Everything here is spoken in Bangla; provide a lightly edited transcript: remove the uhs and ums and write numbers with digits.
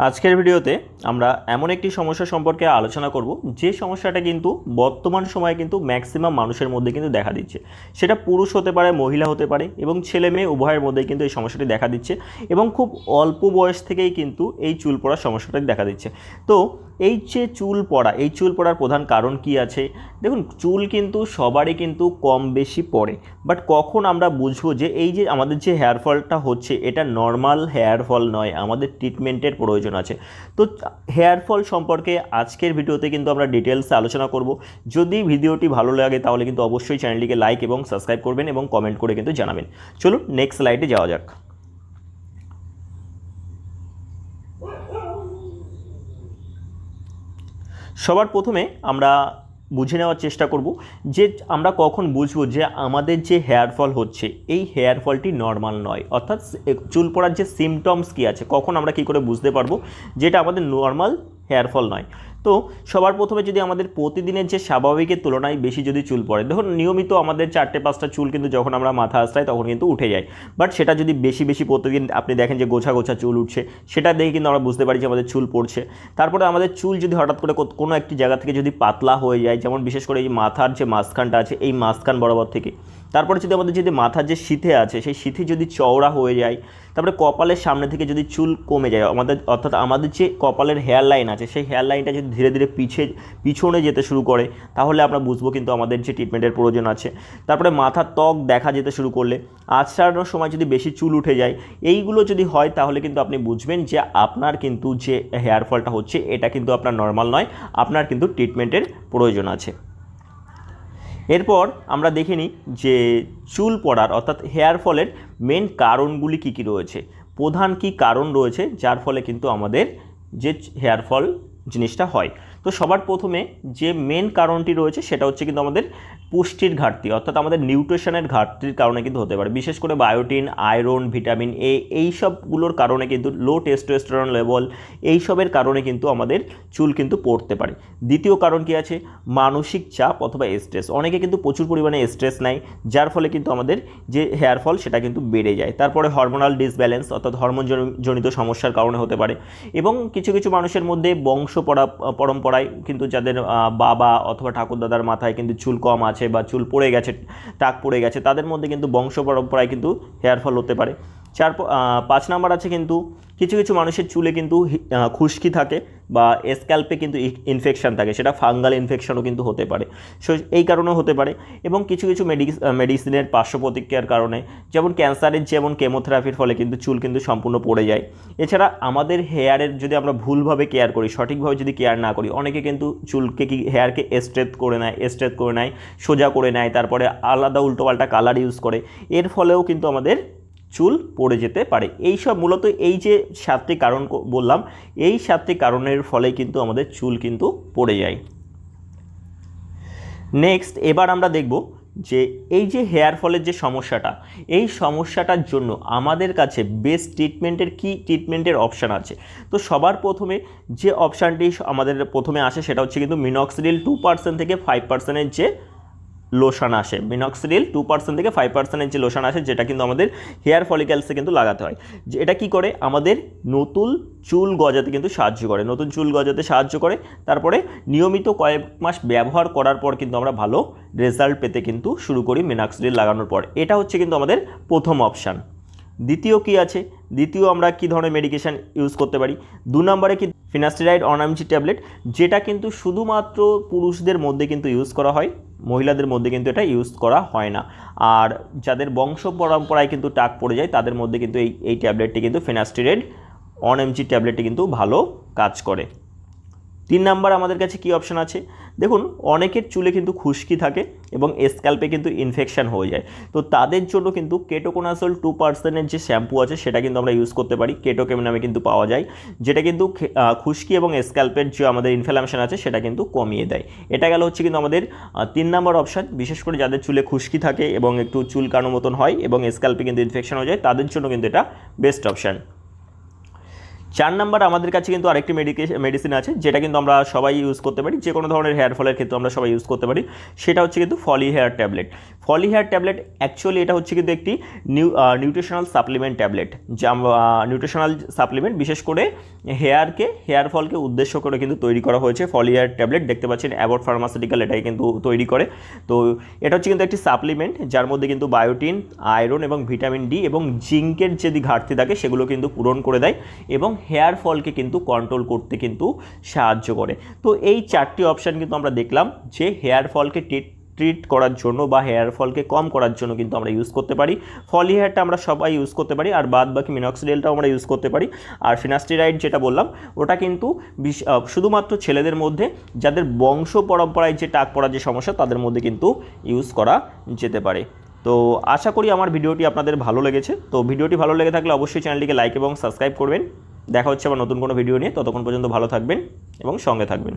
আজকের ভিডিওতে আমরা এমন একটি সমস্যা সম্পর্কে আলোচনা করব যে সমস্যাটা কিন্তু বর্তমান সময়ে কিন্তু ম্যাক্সিমাম মানুষের মধ্যে কিন্তু দেখা দিচ্ছে। সেটা পুরুষ হতে পারে, মহিলা হতে পারে এবং ছেলে মেয়ে উভয়ের মধ্যেই কিন্তু এই সমস্যাটি দেখা দিচ্ছে এবং খুব অল্প বয়স থেকেই কিন্তু এই চুল পড়ার সমস্যাটি দেখা দিচ্ছে। তো এই যে চুল পড়া, এই চুল পড়ার প্রধান কারণ কি আছে? দেখুন, চুল কিন্তু সবারই কিন্তু কম বেশি পড়ে, বাট কখন আমরা বুঝবো যে এই যে আমাদের যে হেয়ার ফলটা হচ্ছে এটা নর্মাল হেয়ার ফল নয়, আমাদের ট্রিটমেন্টের প্রয়োজন আছে। তো হেয়ার ফল সম্পর্কে আজকের ভিডিওতে কিন্তু আমরা ডিটেলসে আলোচনা করব। যদি ভিডিওটি ভালো লাগে তাহলে কিন্তু অবশ্যই চ্যানেলটিকে লাইক এবং সাবস্ক্রাইব করবেন এবং কমেন্ট করে কিন্তু জানাবেন। চলুন নেক্সট স্লাইডে যাওয়া যাক। সবার প্রথমে আমরা বুঝে নেওয়ার চেষ্টা করব যে আমরা কখন বুঝবো যে আমাদের যে হেয়ার ফল হচ্ছে এই হেয়ার ফলটি নর্মাল নয়, অর্থাৎ চুল পড়ার যে সিমটমস কী আছে, কখন আমরা কী করে বুঝতে পারবো যেটা আমাদের নর্মাল হেয়ার ফল নয়। তো সবার প্রথমে যদি আমাদের প্রতিদিনের যে স্বাভাবিকের তুলনায় বেশি যদি চুল পড়ে, দেখুন নিয়মিত আমাদের 4-5টা চুল কিন্তু যখন আমরা মাথা আঁচড়াই তখন কিন্তু উঠে যায়, বাট সেটা যদি বেশি বেশি প্রতিদিন আপনি দেখেন যে গোছা গোছা চুল উঠছে, সেটা দেখে কিন্তু আমরা বুঝতে পারি যে আমাদের চুল পড়ছে। তারপরে আমাদের চুল যদি হঠাৎ করে কোনো একটি জায়গা থেকে যদি পাতলা হয়ে যায়, যেমন বিশেষ করে এই মাথার যে মাঝখানটা আছে এই মাঝখান বরাবর থেকে, তারপরে যদি আমাদের যদি মাথার যে সিথে আছে সেই সিথে যদি চওড়া হয়ে যায়, তারপরে কপালের সামনে থেকে যদি চুল কমে যায় আমাদের, অর্থাৎ আমাদের যে কপালের হেয়ার লাইন আছে সেই হেয়ার লাইনটা যদি ধীরে ধীরে পিছনে যেতে শুরু করে, তাহলে আমরা বুঝবো কিন্তু আমাদের যে ট্রিটমেন্টের প্রয়োজন আছে। তারপরে মাথার ত্বক দেখা যেতে শুরু করলে, আঁচড়ানোর সময় যদি বেশি চুল উঠে যায়, এইগুলো যদি হয় তাহলে কিন্তু আপনি বুঝবেন যে আপনার কিন্তু যে হেয়ার ফলটা হচ্ছে এটা কিন্তু আপনার নর্মাল নয়, আপনার কিন্তু ট্রিটমেন্টের প্রয়োজন আছে। এরপর আমরা দেখে নিই যে চুল পড়ার অর্থাৎ হেয়ার ফলের মেন কারণগুলি কী কী রয়েছে, প্রধান কী কারণ রয়েছে যার ফলে কিন্তু আমাদের যে হেয়ার ফল জিনিসটা হয়। তো সবার প্রথমে যে মেন কারণটি রয়েছে সেটা হচ্ছে কিন্তু আমাদের পুষ্টির ঘাটতি, অর্থাৎ আমাদের নিউট্রিশনের ঘাটতির কারণে কিন্তু হতে পারে। বিশেষ করে বায়োটিন, আয়রন, ভিটামিন এ, এই সবগুলোর কারণে কিন্তু লো টেস্টোস্টেরন লেভেল, এইসবের কারণে কিন্তু আমাদের চুল কিন্তু পড়তে পারে। দ্বিতীয় কারণ কি আছে? মানসিক চাপ অথবা স্ট্রেস। অনেকে কিন্তু প্রচুর পরিমাণে স্ট্রেস নেয়, যার ফলে কিন্তু আমাদের যে হেয়ার ফল সেটা কিন্তু বেড়ে যায়। তারপরে হরমোনাল ডিসব্যালেন্স অর্থাৎ হরমোন জনিত সমস্যার কারণে হতে পারে। এবং কিছু কিছু মানুষের মধ্যে বংশ পরম্পরায় কিন্তু যাদের বাবা অথবা ঠাকুরদাদার মাথায় কিন্তু চুল কম আছে বা চুল পড়ে গেছে, টাক পড়ে গেছে, তাদের মধ্যে কিন্তু বংশ পরম্পরায় কিন্তু হেয়ার ফল হতে পারে। 5 নাম্বার আছে কিন্তু কিছু কিছু মানুষের চুলে কিন্তু খুশকি থাকে বা স্ক্যাল্পে কিন্তু ইনফেকশান থাকে, সেটা ফাঙ্গাল ইনফেকশনও কিন্তু হতে পারে, সো এই কারণেও হতে পারে। এবং কিছু কিছু মেডিসিনের পার্শ্ব প্রতিক্রিয়ার কারণে, যেমন ক্যান্সারের যেমন কেমোথেরাপির ফলে কিন্তু চুল কিন্তু সম্পূর্ণ পড়ে যায়। এছাড়া আমাদের হেয়ারের যদি আমরা ভুলভাবে কেয়ার করি, সঠিকভাবে যদি কেয়ার না করি, অনেকে কিন্তু চুলকে হেয়ারকে স্ট্রেট করে নেয়, সোজা করে নেয়, তারপরে আলাদা উল্টোপাল্টা কালার ইউজ করে, এর ফলেও কিন্তু আমাদের চুল পড়ে যেতে পারে। এই সব মূলত এই যে 7টি কারণ বললাম, এই 7টি কারণের ফলে কিন্তু আমাদের চুল কিন্তু পড়ে যায়। নেক্সট এবার আমরা দেখব যে এই যে হেয়ার ফলের যে সমস্যাটা, এই সমস্যাটার জন্য আমাদের কাছে বেস্ট ট্রিটমেন্টের অপশান আছে। তো সবার প্রথমে যে অপশানটি আমাদের প্রথমে আসে সেটা হচ্ছে কিন্তু মিনক্সিডিল 2% থেকে 5%-এর যে লোশন আসে। মিনক্সিডিল 2% থেকে 5%-এর যে লোশন আসে, যেটা কিন্তু আমাদের হেয়ার ফলিক্যালসে কিন্তু লাগাতে হয়। যে এটা কি করে? আমাদের নতুন চুল গজাতে কিন্তু সাহায্য করে। তারপরে নিয়মিত কয়েক মাস ব্যবহার করার পর কিন্তু আমরা ভালো রেজাল্ট পেতে কিন্তু শুরু করি মিনক্সিডিল লাগানোর পর। এটা হচ্ছে কিন্তু আমাদের প্রথম অপশান। দ্বিতীয় কি আছে? দ্বিতীয় আমরা কি ধরনের মেডিকেশান ইউজ করতে পারি? 2 নম্বরে কি ফিনাস্টেরাইড 1 mg ট্যাবলেট, যেটা কিন্তু শুধুমাত্র পুরুষদের মধ্যে কিন্তু ইউজ করা হয়, মহিলাদের মধ্যে কিন্তু এটা ইউজ করা হয় না। আর যাদের বংশ পরম্পরায় কিন্তু টাক পড়ে যায় তাদের মধ্যে কিন্তু এই ট্যাবলেটটি কিন্তু ফিনাস্টেরাইড 1 mg ট্যাবলেটটি কিন্তু ভালো কাজ করে। 3 নাম্বার আমাদের কাছে কি অপশান আছে? দেখুন, অনেকের চুলে কিন্তু খুশকি থাকে এবং স্ক্যাল্পে কিন্তু ইনফেকশান হয়ে যায়। তো তাদের জন্য কিন্তু কেটোকোনাজল 2%-এর যে শ্যাম্পু আছে সেটা কিন্তু আমরা ইউজ করতে পারি। কেটোকেম নামে কিন্তু পাওয়া যায়, যেটা কিন্তু খুশকি এবং স্ক্যাল্পের যে আমাদের ইনফ্লামেশন আছে সেটা কিন্তু কমিয়ে দেয়। এটা গেল হচ্ছে কিন্তু আমাদের 3 নাম্বার অপশান। বিশেষ করে যাদের চুলে খুশকি থাকে এবং একটু চুলকানো মতন হয় এবং স্ক্যাল্পে কিন্তু ইনফেকশন হয়ে যায়, তাদের জন্য কিন্তু এটা বেস্ট অপশান। 4 নাম্বার আমাদের কাছে কিন্তু আরেকটি মেডিসিন আছে, যেটা কিন্তু আমরা সবাই ইউজ করতে পারি, যে কোনো ধরনের হেয়ার ফলের ক্ষেত্রে আমরা সবাই ইউজ করতে পারি। সেটা হচ্ছে কিন্তু ফলি হেয়ার ট্যাবলেট। ফলি হেয়ার ট্যাবলেট অ্যাকচুয়ালি এটা হচ্ছে কিন্তু একটি নিউট্রিশনাল সাপ্লিমেন্ট ট্যাবলেট, যা নিউট্রিশনাল সাপ্লিমেন্ট বিশেষ করে হেয়ার ফলকে উদ্দেশ্য করে কিন্তু তৈরি করা হয়েছে ফলিয়ার ট্যাবলেট। দেখতে পাচ্ছেন অ্যাবট ফার্মাসিউটিক্যাল এটাই কিন্তু তৈরি করে। তো এটা হচ্ছে কিন্তু একটি সাপ্লিমেন্ট যার মধ্যে কিন্তু বায়োটিন, আয়রন এবং ভিটামিন ডি এবং জিঙ্কের যদি ঘাটতি থাকে সেগুলো কিন্তু পূরণ করে দেয় এবং হেয়ার ফলকে কিন্তু কন্ট্রোল করতে কিন্তু সাহায্য করে। তো এই 4টি অপশান কিন্তু আমরা দেখলাম যে হেয়ার ফলকে ট্রিট করার জন্য বা হেয়ার ফলকে কম করার জন্য কিন্তু আমরা ইউজ করতে পারি। ফলি হেয়ারটা আমরা সবাই ইউজ করতে পারি, আর বাদ বাকি মিনক্সিডিলটাও আমরা ইউজ করতে পারি। আর ফিনাস্টেরাইড যেটা বললাম ওটা কিন্তু শুধুমাত্র ছেলেদের মধ্যে যাদের বংশ পরম্পরায় যে টাক পড়ার যে সমস্যা তাদের মধ্যে কিন্তু ইউজ করা যেতে পারে। তো আশা করি আমার ভিডিওটি আপনাদের ভালো লেগেছে। তো ভিডিওটি ভালো লেগে থাকলে অবশ্যই চ্যানেলটিকে লাইক এবং সাবস্ক্রাইব করবেন। দেখা হচ্ছে আবার নতুন কোনো ভিডিও নিয়ে। ততক্ষণ পর্যন্ত ভালো থাকবেন এবং সঙ্গে থাকবেন।